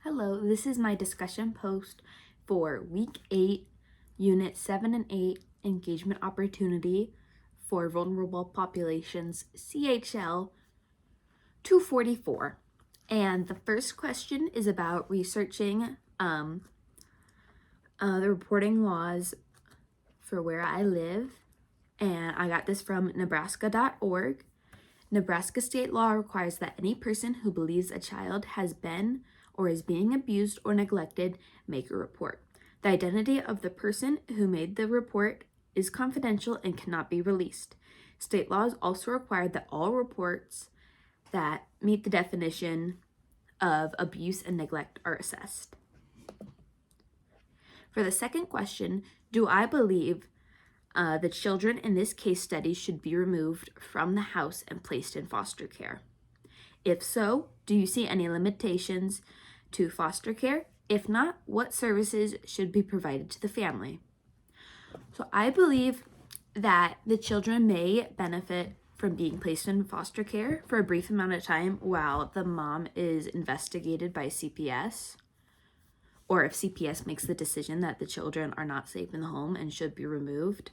Hello, this is my discussion post for Week 8, Unit 7 and 8, Engagement Opportunity for Vulnerable Populations, CHL 244. And the first question is about researching the reporting laws for where I live. And I got this from nebraska.org. Nebraska state law requires that any person who believes a child has been or is being abused or neglected make a report. The identity of the person who made the report is confidential and cannot be released. State laws also require that all reports that meet the definition of abuse and neglect are assessed. For the second question, do I believe the children in this case study should be removed from the house and placed in foster care? If so, do you see any limitations to foster care? If not, what services should be provided to the family? So I believe that the children may benefit from being placed in foster care for a brief amount of time while the mom is investigated by CPS, or if CPS makes the decision that the children are not safe in the home and should be removed.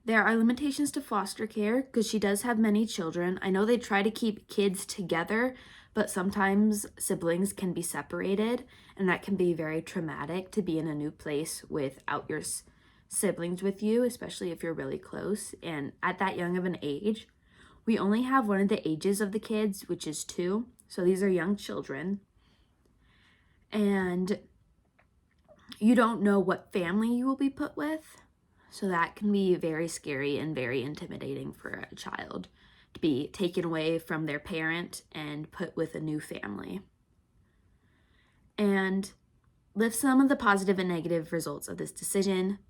There are limitations to foster care because she does have many children. I know they try to keep kids together, but sometimes siblings can be separated, and that can be very traumatic to be in a new place without your siblings with you, especially if you're really close. And at that young of an age, we only have one of the ages of the kids, which is 2. So these are young children. And you don't know what family you will be put with. So that can be very scary and very intimidating for a child to be taken away from their parent and put with a new family. And list some of the positive and negative results of this decision.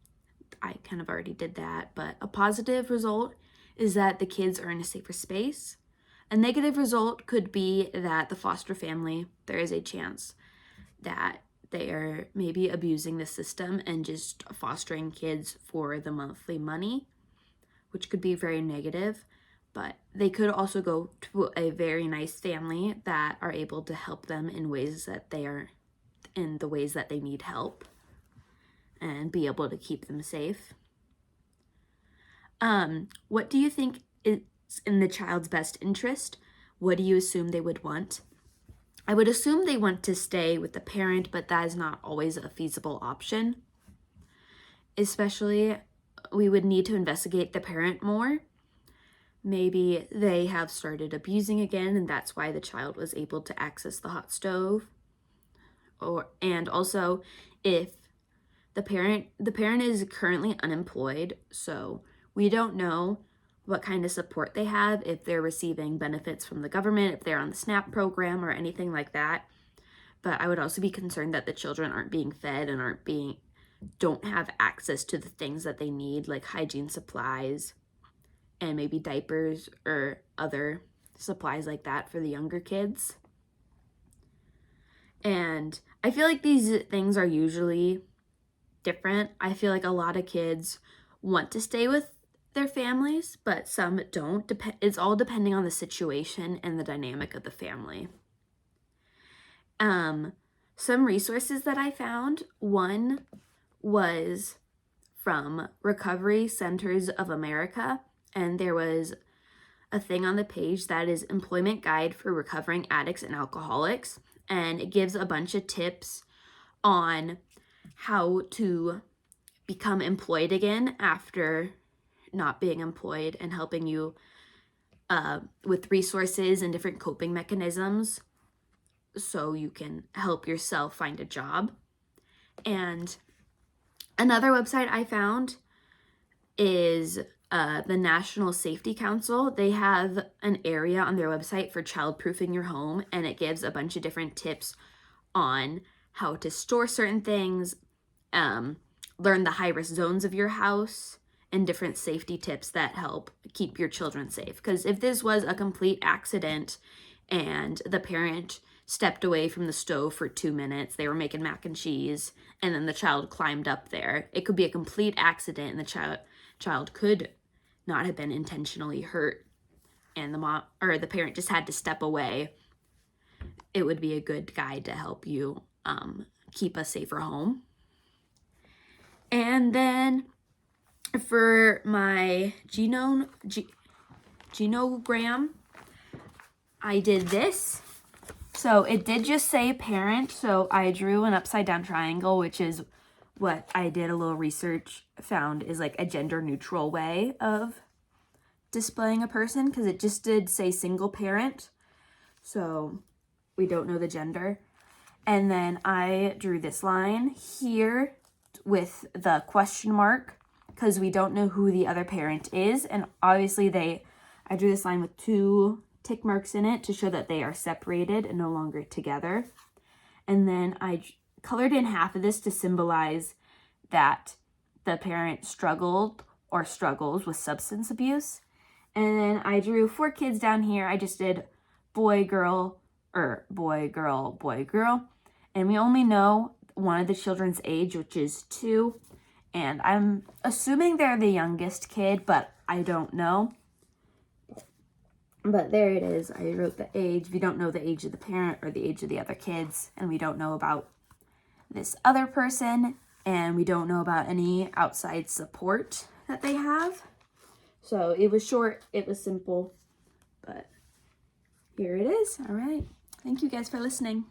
I kind of already did that, but a positive result is that the kids are in a safer space. A negative result could be that the foster family, there is a chance that they are maybe abusing the system and just fostering kids for the monthly money, which could be very negative. But they could also go to a very nice family that are able to help them in ways that they are, in the ways that they need help, and be able to keep them safe. What do you think is in the child's best interest? What do you assume they would want? I would assume they want to stay with the parent, but that is not always a feasible option. Especially, we would need to investigate the parent more. Maybe they have started abusing again, and that's why the child was able to access the hot stove. And also, if the parent is currently unemployed, so we don't know what kind of support they have, if they're receiving benefits from the government, if they're on the SNAP program or anything like that. But I would also be concerned that the children aren't being fed and don't have access to the things that they need, like hygiene supplies and maybe diapers or other supplies like that for the younger kids. And I feel like these things are usually different. I feel like a lot of kids want to stay with their families, but some don't. It's all depending on the situation and the dynamic of the family. Some resources that I found, one was from Recovery Centers of America, and there was a thing on the page that is Employment Guide for Recovering Addicts and Alcoholics, and it gives a bunch of tips on how to become employed again after not being employed, and helping you with resources and different coping mechanisms so you can help yourself find a job. And another website I found is the National Safety Council. They have an area on their website for childproofing your home, and it gives a bunch of different tips on how to store certain things, learn the high-risk zones of your house, and different safety tips that help keep your children safe. Because if this was a complete accident and the parent stepped away from the stove for 2 minutes, they were making mac and cheese, and then the child climbed up there, it could be a complete accident, and the child could not have been intentionally hurt, and the parent just had to step away. it would be a good guide to help you keep a safer home. And then for my genogram, I did this. So it did just say parent, so I drew an upside down triangle, which is what I did a little research, found is like a gender neutral way of displaying a person, because it just did say single parent, so we don't know the gender. And then I drew this line here with the question mark, because we don't know who the other parent is. And obviously I drew this line with 2 tick marks in it to show that they are separated and no longer together. And then I colored in half of this to symbolize that the parent struggled or struggles with substance abuse. And then I drew 4 kids down here. I just did boy, girl, or boy, girl, boy, girl. And we only know one of the children's age, which is 2. And I'm assuming they're the youngest kid, but I don't know. But there it is. I wrote the age. We don't know the age of the parent or the age of the other kids. And we don't know about this other person. And we don't know about any outside support that they have. So it was short. It was simple. But here it is. All right. Thank you guys for listening.